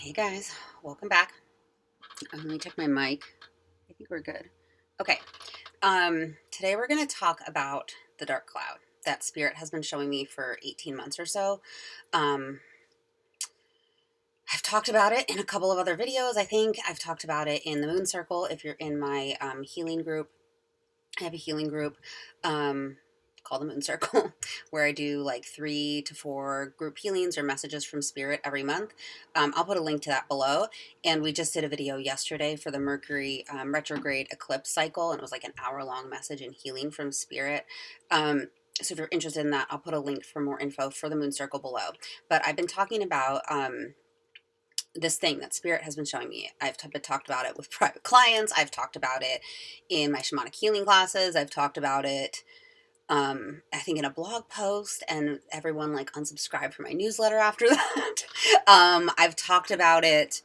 Hey guys, welcome back. Let me check my mic. I think we're good. Okay. Today we're going to talk about the dark cloud that spirit has been showing me for 18 months or so. Um, I've talked about it in a couple of other videos. I think I've talked about it in the Moon Circle. If you're in my healing group, I have a healing group called the Moon Circle where I do like 3 to 4 group healings or messages from spirit every month. I'll put a link to that below. And we just did a video yesterday for the Mercury retrograde eclipse cycle, and it was like an hour-long message and healing from spirit. So if you're interested in that, I'll put a link for more info for the Moon Circle below. But I've been talking about this thing that spirit has been showing me. I've talked about it with private clients. I've talked about it in my shamanic healing classes. I've talked about it, I think, in a blog post, and everyone like unsubscribed from my newsletter after that. I've talked about it,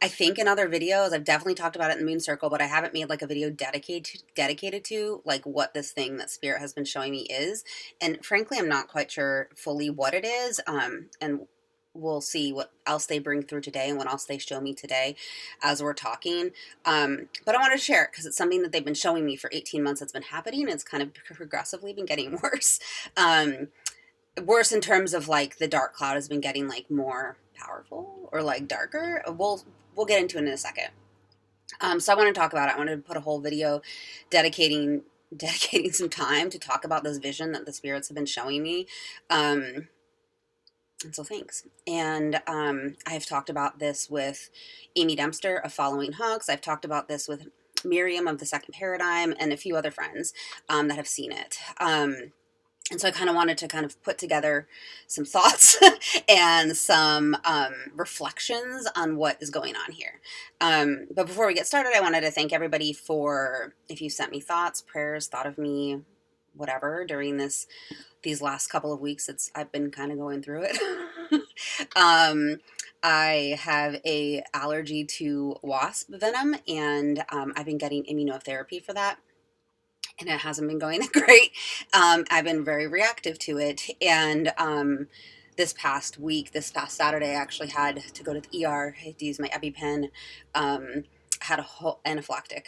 I think, in other videos. I've definitely talked about it in the Moon Circle, but I haven't made like a video dedicated to like what this thing that spirit has been showing me is. And frankly, I'm not quite sure fully what it is. And we'll see what else they bring through today and what else they show me today as we're talking. But I wanted to share it because it's something that they've been showing me for 18 months that's been happening. It's kind of progressively been getting worse. Worse in terms of like the dark cloud has been getting like more powerful or like darker. We'll get into it in a second. So I want to talk about it. I wanted to put a whole video dedicating some time to talk about this vision that the spirits have been showing me. And so thanks. And I've talked about this with Amy Dempster of Following Hawks. I've talked about this with Miriam of the Second Paradigm and a few other friends that have seen it. And so I kind of wanted to kind of put together some thoughts and some reflections on what is going on here. But before we get started, I wanted to thank everybody for, if you sent me thoughts, prayers, thought of me, whatever, during these last couple of weeks. I've been kind of going through it. I have a allergy to wasp venom, and I've been getting immunotherapy for that. And it hasn't been going that great. I've been very reactive to it. And this past Saturday, I actually had to go to the ER. I had to use my EpiPen. Had a whole anaphylactic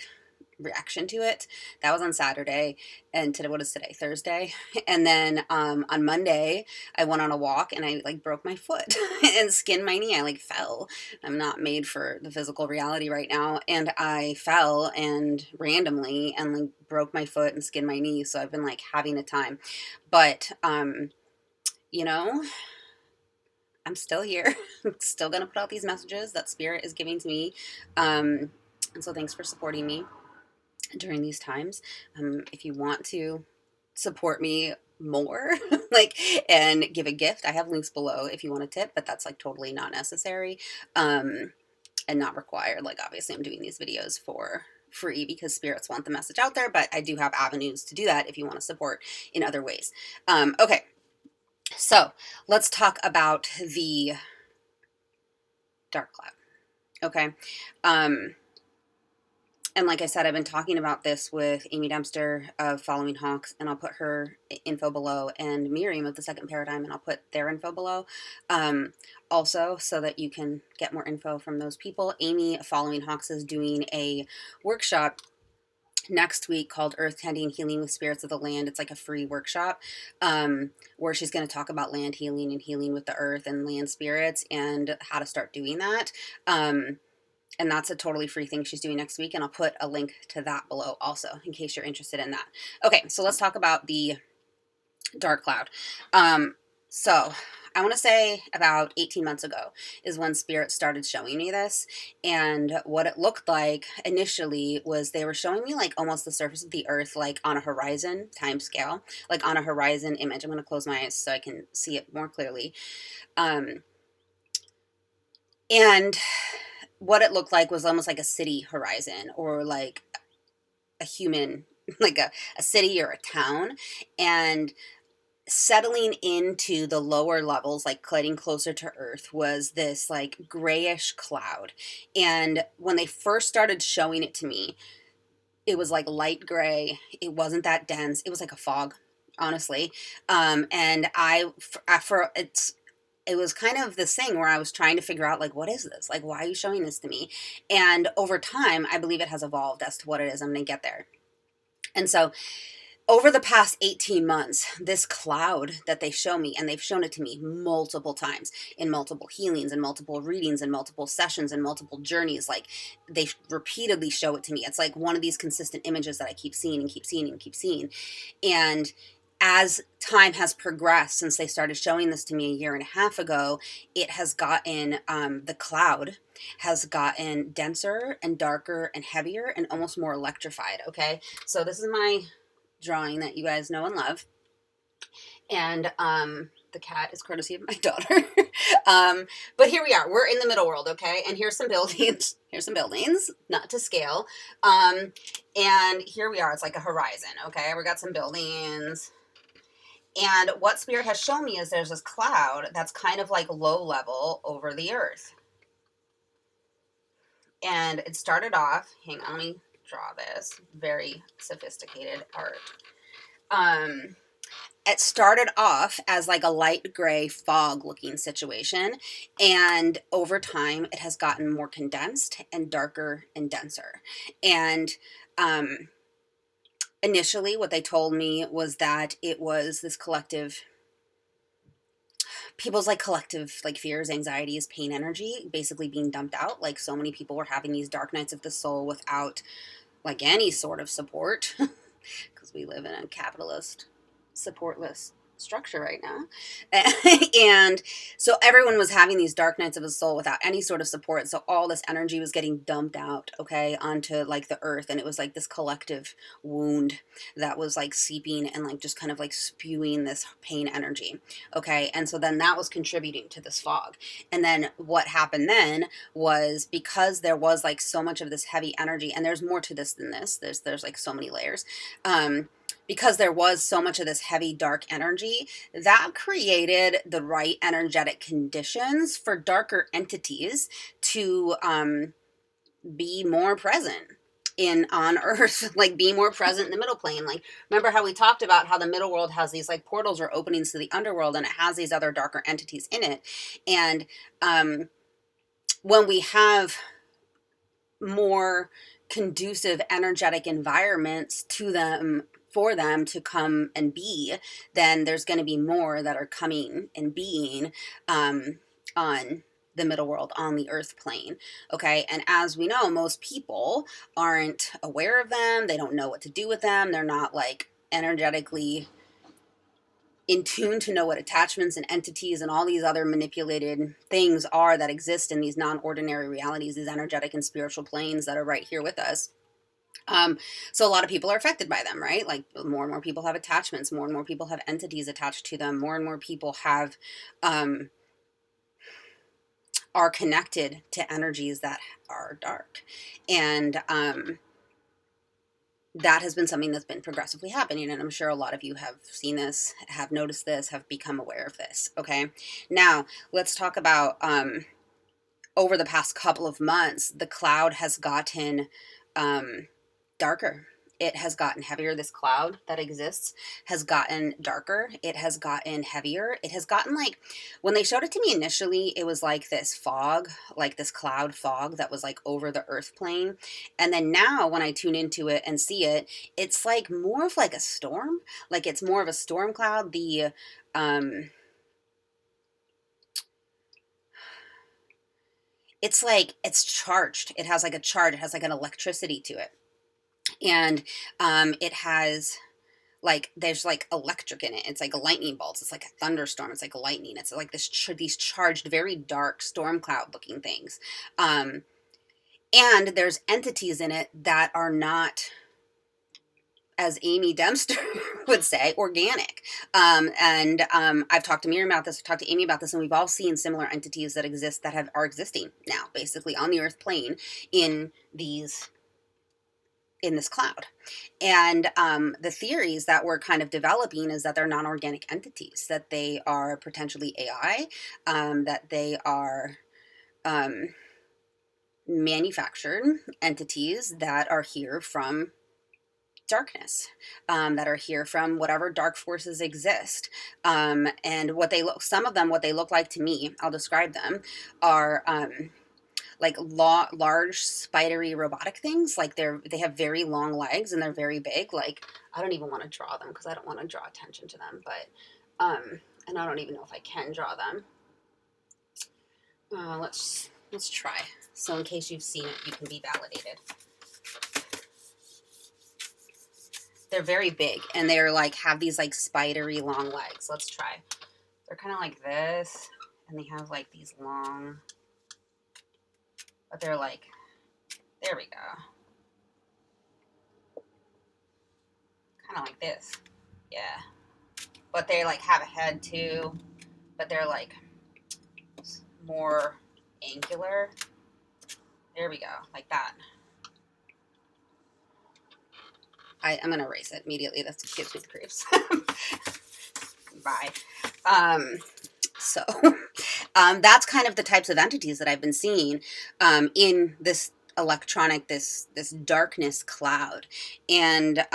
reaction to it. That was on Saturday. And today, what is today? Thursday. And then on Monday, I went on a walk and I like broke my foot and skinned my knee. I like fell. I'm not made for the physical reality right now. And I fell and randomly and like broke my foot and skinned my knee. So I've been like having a time. But you know, I'm still here. I'm still gonna put out these messages that spirit is giving to me. And so thanks for supporting me during these times. If you want to support me more, like, and give a gift, I have links below if you want a tip, but that's like totally not necessary, and not required. Like, obviously I'm doing these videos for free because spirits want the message out there, but I do have avenues to do that if you want to support in other ways. Okay, so let's talk about the dark cloud. Okay. And like I said, I've been talking about this with Amy Dempster of Following Hawks, and I'll put her info below, and Miriam of the Second Paradigm, and I'll put their info below. Also, so that you can get more info from those people. Amy of Following Hawks is doing a workshop next week called Earth Tending Healing with Spirits of the Land. It's like a free workshop where she's going to talk about land healing and healing with the earth and land spirits and how to start doing that. And that's a totally free thing she's doing next week. And I'll put a link to that below also in case you're interested in that. Okay, so let's talk about the dark cloud. So I want to say about 18 months ago is when spirit started showing me this. And what it looked like initially was they were showing me like almost the surface of the earth, like on a horizon time scale, like on a horizon image. I'm going to close my eyes so I can see it more clearly. And what it looked like was almost like a city horizon, or like a human, like a city or a town, and settling into the lower levels, like getting closer to earth, was this like grayish cloud. And when they first started showing it to me, it was like light gray. It wasn't that dense. It was like a fog, honestly. And for it's it was kind of this thing where I was trying to figure out, like, what is this? Like, why are you showing this to me? And over time, I believe it has evolved as to what it is. I'm going to get there. And so over the past 18 months, this cloud that they show me, and they've shown it to me multiple times in multiple healings and multiple readings and multiple sessions and multiple journeys, like they repeatedly show it to me. It's like one of these consistent images that I keep seeing and keep seeing and keep seeing. And as time has progressed since they started showing this to me a year and a half ago, it has gotten, the cloud has gotten denser and darker and heavier and almost more electrified. Okay. So this is my drawing that you guys know and love. And the cat is courtesy of my daughter. But here we are. We're in the middle world, okay? And here's some buildings. Here's some buildings, not to scale. And here we are. It's like a horizon, okay? We got some buildings. And what Spirit has shown me is there's this cloud that's kind of like low level over the earth. And it started off, hang on, let me draw this. Very sophisticated art. It started off as like a light gray fog looking situation, and over time it has gotten more condensed and darker and denser. And initially what they told me was that it was this collective, people's like collective like fears, anxieties, pain, energy basically being dumped out. Like so many people were having these dark nights of the soul without like any sort of support, because we live in a capitalist supportless structure right now. And so everyone was having these dark nights of the soul without any sort of support. So all this energy was getting dumped out, okay, onto like the earth. And it was like this collective wound that was like seeping and like just kind of like spewing this pain energy. Okay. And so then that was contributing to this fog. And then what happened then was, because there was like so much of this heavy energy, and there's more to this than this, there's like so many layers, because there was so much of this heavy, dark energy, that created the right energetic conditions for darker entities to be more present on Earth, like be more present in the middle plane. Like, remember how we talked about how the middle world has these like portals or openings to the underworld, and it has these other darker entities in it. And when we have more conducive energetic environments to them, for them to come and be, then there's going to be more that are coming and being on the middle world, on the earth plane. Okay. And as we know, most people aren't aware of them. They don't know what to do with them. They're not like energetically in tune to know what attachments and entities and all these other manipulated things are that exist in these non-ordinary realities, these energetic and spiritual planes that are right here with us. So a lot of people are affected by them, right? Like more and more people have attachments, more and more people have entities attached to them, more and more people have, are connected to energies that are dark. And, that has been something that's been progressively happening. And I'm sure a lot of you have seen this, have noticed this, have become aware of this. Okay. Now let's talk about, over the past couple of months, the cloud has gotten, darker. It has gotten heavier. This cloud that exists has gotten darker. It has gotten heavier. It has gotten like, when they showed it to me initially, it was like this fog, like this cloud fog that was like over the earth plane. And then now when I tune into it and see it, it's like more of like a storm. Like it's more of a storm cloud. It's like, it's charged. It has like a charge. It has like an electricity to it. And it has like, there's like electric in it. It's like a lightning bolts. It's like a thunderstorm. It's like lightning. It's like these charged, very dark storm cloud looking things. And there's entities in it that are not, as Amy Dempster would say, organic. I've talked to Miriam about this, I've talked to Amy about this, and we've all seen similar entities that exist, that are existing now, basically on the earth plane in this cloud. And the theories that we're kind of developing is that they're non-organic entities, that they are potentially AI, that they are manufactured entities that are here from darkness that are here from whatever dark forces exist. And what they look, some of them, what they look like to me, I'll describe them, are like large spidery robotic things. Like they have very long legs and they're very big. Like I don't even want to draw them because I don't want to draw attention to them. But and I don't even know if I can draw them. Let's try. So in case you've seen it, you can be validated. They're very big and they're like have these like spidery long legs. Let's try. They're kind of like this, and they have like these long, but they're like, there we go. Kind of like this. Yeah. But they like have a head too, but they're like more angular. There we go, like that. I'm gonna erase it immediately. That gives me the creeps. Bye. So that's kind of the types of entities that I've been seeing in this electronic, this darkness cloud, and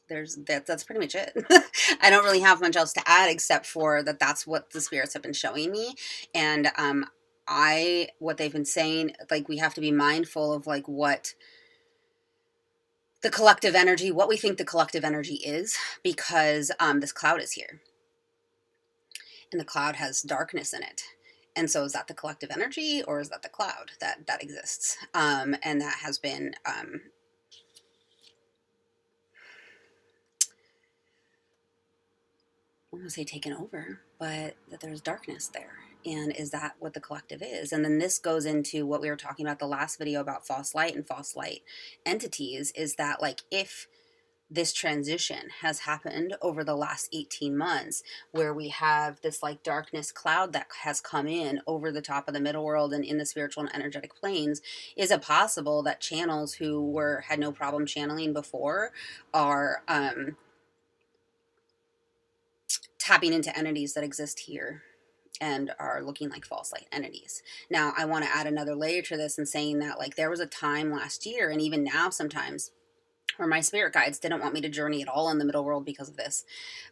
that's pretty much it. I don't really have much else to add except for that's what the spirits have been showing me. And what they've been saying, like we have to be mindful of like what the collective energy, what we think the collective energy is, because this cloud is here. And the cloud has darkness in it. And so is that the collective energy, or is that the cloud that exists? And that has been I don't want to say taken over, but that there's darkness there. And is that what the collective is? And then this goes into what we were talking about the last video about false light and false light entities, is that like if this transition has happened over the last 18 months where we have this like darkness cloud that has come in over the top of the middle world and in the spiritual and energetic planes, is it possible that channels who had no problem channeling before are tapping into entities that exist here and are looking like false light entities? Now, I want to add another layer to this and saying that like there was a time last year, and even now sometimes, where my spirit guides didn't want me to journey at all in the middle world because of this.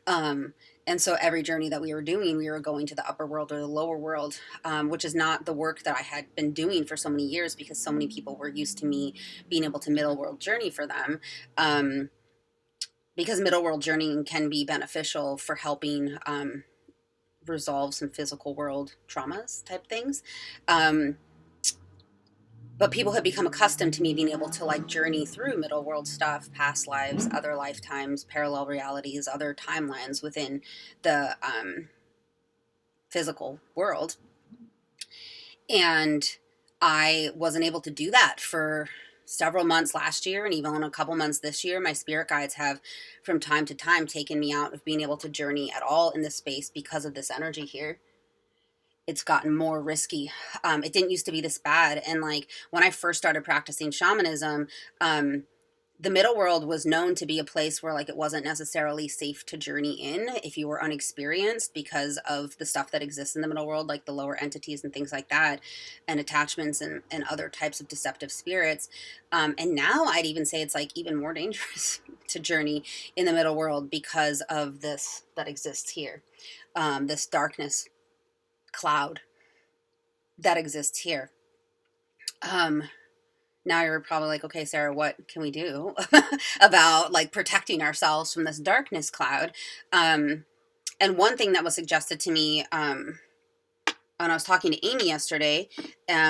And so every journey that we were doing, we were going to the upper world or the lower world, which is not the work that I had been doing for so many years, because so many people were used to me being able to middle world journey for them. Because middle world journeying can be beneficial for helping resolve some physical world traumas type things. But people have become accustomed to me being able to like journey through middle world stuff, past lives, other lifetimes, parallel realities, other timelines within the physical world. And I wasn't able to do that for several months last year, and even a couple months this year. My spirit guides have from time to time taken me out of being able to journey at all in this space because of this energy here. It's gotten more risky. It didn't used to be this bad. And like when I first started practicing shamanism, the middle world was known to be a place where like it wasn't necessarily safe to journey in if you were unexperienced, because of the stuff that exists in the middle world, like the lower entities and things like that, and attachments and other types of deceptive spirits. And now I'd even say it's like even more dangerous to journey in the middle world because of this that exists here, this darkness cloud that exists here. Now you're probably like, okay, Sarah, what can we do about like protecting ourselves from this darkness cloud? And one thing that was suggested to me, when I was talking to Amy yesterday,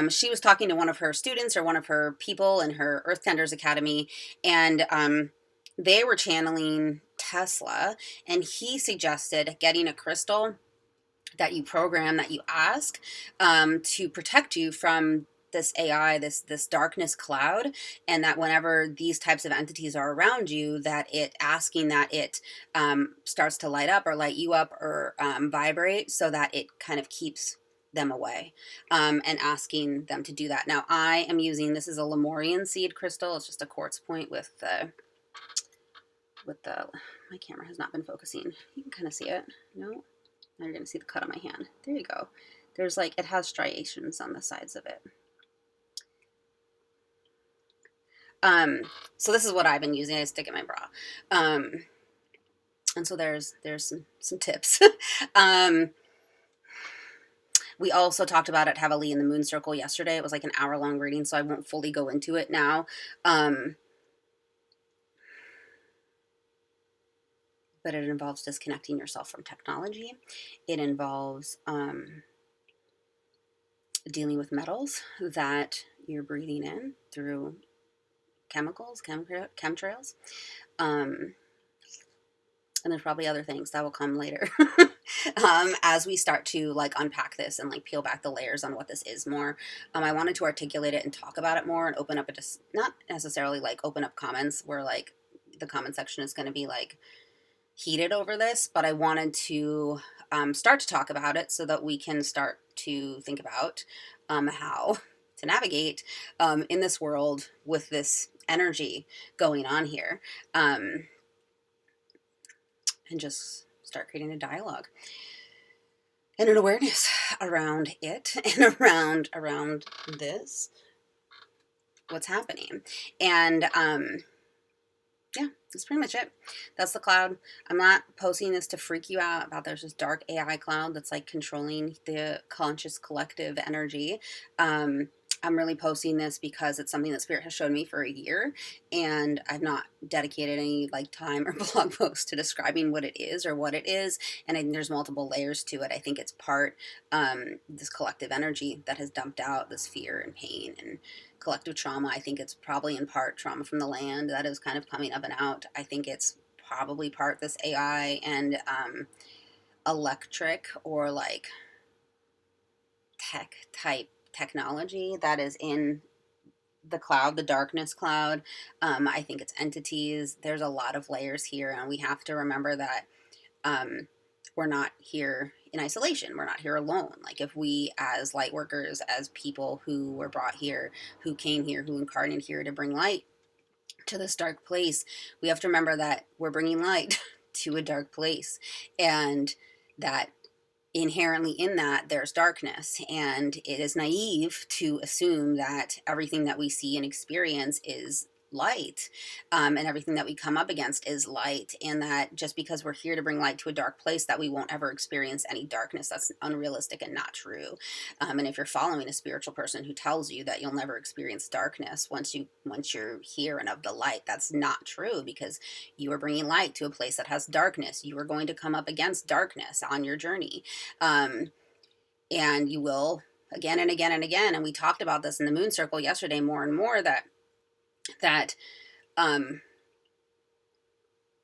she was talking to one of her students or one of her people in her Earth Tenders Academy, and they were channeling Tesla, and he suggested getting a crystal that you program, that you ask, to protect you from this AI, this darkness cloud, and that whenever these types of entities are around you, that it asking that it starts to light up or light you up or vibrate, so that it kind of keeps them away, and asking them to do that. Now I am using, this is a Lemurian seed crystal. It's just a quartz point with the, my camera has not been focusing. You can kind of see it. No? Now you're going to see the cut on my hand. There you go. There's like, it has striations on the sides of it. So this is what I've been using. I stick in my bra. And so there's some tips. We also talked about it heavily in the moon circle yesterday. It was like an hour-long reading, so I won't fully go into it now. But it involves disconnecting yourself from technology. It involves dealing with metals that you're breathing in through chemicals, chemtrails. And there's probably other things that will come later as we start to like unpack this and like peel back the layers on what this is more. I wanted to articulate it and talk about it more and open up not necessarily like open up comments where like the comment section is going to be like heated over this, but I wanted to start to talk about it so that we can start to think about how to navigate in this world with this energy going on here. And just start creating a dialogue and an awareness around it and around this, what's happening. And yeah, that's pretty much it. That's the cloud. I'm not posting this to freak you out about there's this dark AI cloud that's like controlling the conscious collective energy. I'm really posting this because it's something that Spirit has shown me for a year, and I've not dedicated any like time or blog post to describing what it is or what it is. And I think there's multiple layers to it. I think it's part this collective energy that has dumped out this fear and pain and collective trauma. I think it's probably in part trauma from the land that is kind of coming up and out. I think it's probably part this AI and electric or like tech type technology that is in the cloud, the darkness cloud. I think it's entities. There's a lot of layers here, and we have to remember that we're not here in isolation. We're not here alone. Like if we as light workers, as people who were brought here, who came here, who incarnated here to bring light to this dark place, we have to remember that we're bringing light to a dark place, and that inherently in that there's darkness, and it is naive to assume that everything that we see and experience is light, and everything that we come up against is light, and that just because we're here to bring light to a dark place that we won't ever experience any darkness. That's unrealistic and not true. And if you're following a spiritual person who tells you that you'll never experience darkness once you're here and of the light, that's not true, because you are bringing light to a place that has darkness. You are going to come up against darkness on your journey, and you will again and again and again. And we talked about this in the moon circle yesterday more and more, that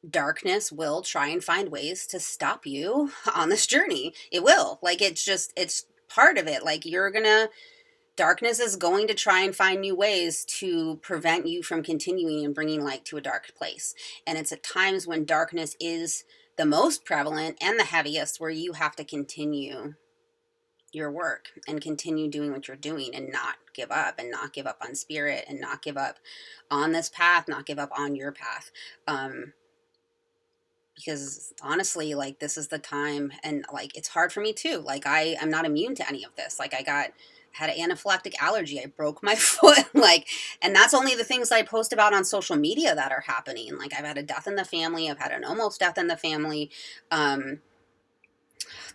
darkness will try and find ways to stop you on this journey. It will. Like, it's part of it. Like, darkness is going to try and find new ways to prevent you from continuing and bringing light to a dark place. And it's at times when darkness is the most prevalent and the heaviest where you have to continue your work and continue doing what you're doing and not give up, and not give up on spirit, and not give up on this path, not give up on your path. Because honestly, like, this is the time, and like, it's hard for me too. Like, I'm not immune to any of this. Like, had an anaphylactic allergy. I broke my foot. Like, and that's only the things I post about on social media that are happening. Like, I've had a death in the family. I've had an almost death in the family.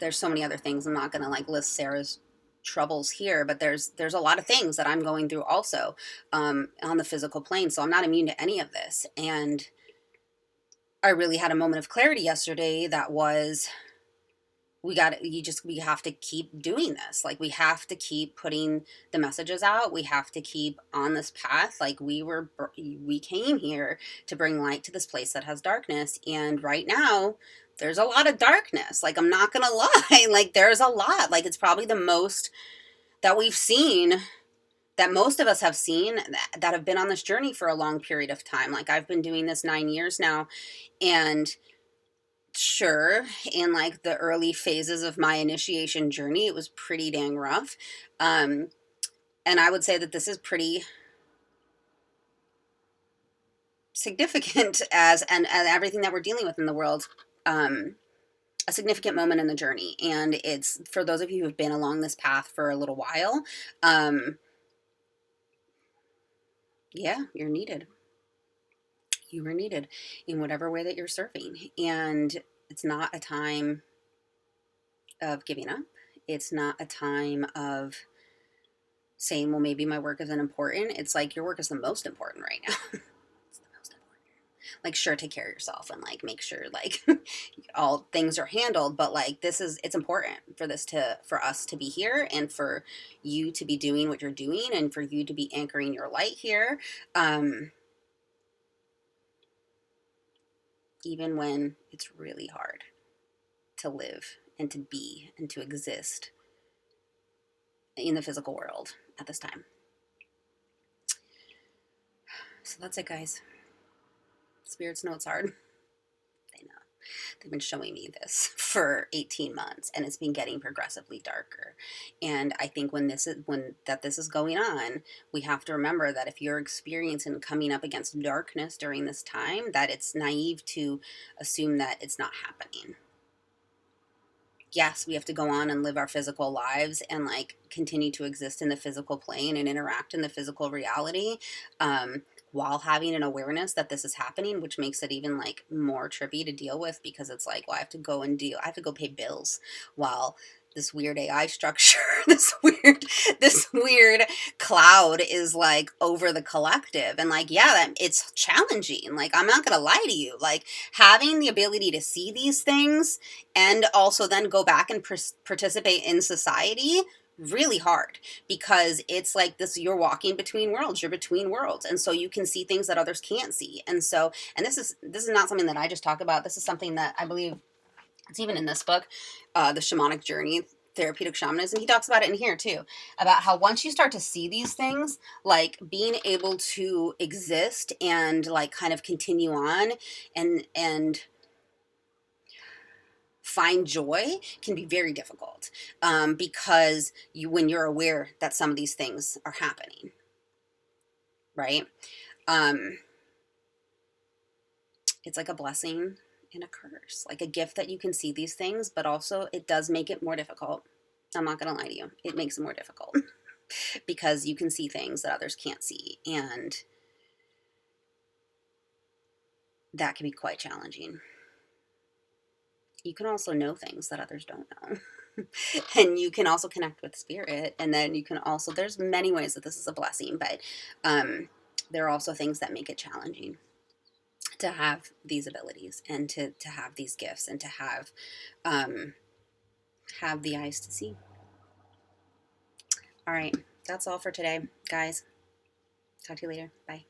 There's so many other things. I'm not going to like list Sarah's troubles here, but there's a lot of things that I'm going through also on the physical plane. So I'm not immune to any of this. And I really had a moment of clarity yesterday that was, we have to keep doing this. Like, we have to keep putting the messages out. We have to keep on this path. Like, we came here to bring light to this place that has darkness. And right now there's a lot of darkness. Like, I'm not going to lie. Like, there's a lot. Like, it's probably the most that we've seen, that most of us have seen, that have been on this journey for a long period of time. Like, I've been doing this 9 years now, and sure, in like the early phases of my initiation journey, it was pretty dang rough. And I would say that this is pretty significant and everything that we're dealing with in the world, a significant moment in the journey. And it's for those of you who have been along this path for a little while, yeah, you're needed. You are needed in whatever way that you're serving. And it's not a time of giving up. It's not a time of saying, well, maybe my work isn't important. It's like your work is the most important right now. It's the most important. Like, sure, take care of yourself and like make sure like all things are handled, but like it's important for for us to be here and for you to be doing what you're doing and for you to be anchoring your light here. Even when it's really hard to live and to be and to exist in the physical world at this time. So that's it, guys. Spirits know it's hard. They know. They've been showing me this for 18 months and it's been getting progressively darker. And I think when this is going on, we have to remember that if you're experiencing coming up against darkness during this time, that it's naive to assume that it's not happening. Yes, we have to go on and live our physical lives and like continue to exist in the physical plane and interact in the physical reality, while having an awareness that this is happening, which makes it even like more trippy to deal with because it's like, well, I have to go pay bills while this weird AI structure, this weird cloud is like over the collective. And like, yeah, it's challenging. Like, I'm not going to lie to you. Like, having the ability to see these things and also then go back and participate in society, really hard, because it's like this, you're walking between worlds, you're between worlds, and so you can see things that others can't see. And so, and this is not something that I just talk about. This is something that I believe it's even in this book, The Shamanic Journey, Therapeutic Shamanism. He talks about it in here too, about how once you start to see these things, like being able to exist and like kind of continue on and find joy can be very difficult, because when you're aware that some of these things are happening, right? It's like a blessing and a curse, like a gift that you can see these things, but also it does make it more difficult. I'm not going to lie to you. It makes it more difficult because you can see things that others can't see, and that can be quite challenging. You can also know things that others don't know. And you can also connect with spirit, and then you can also, there's many ways that this is a blessing, but there are also things that make it challenging to have these abilities and to have these gifts and to have the eyes to see. All right, that's all for today, guys. Talk to you later. Bye.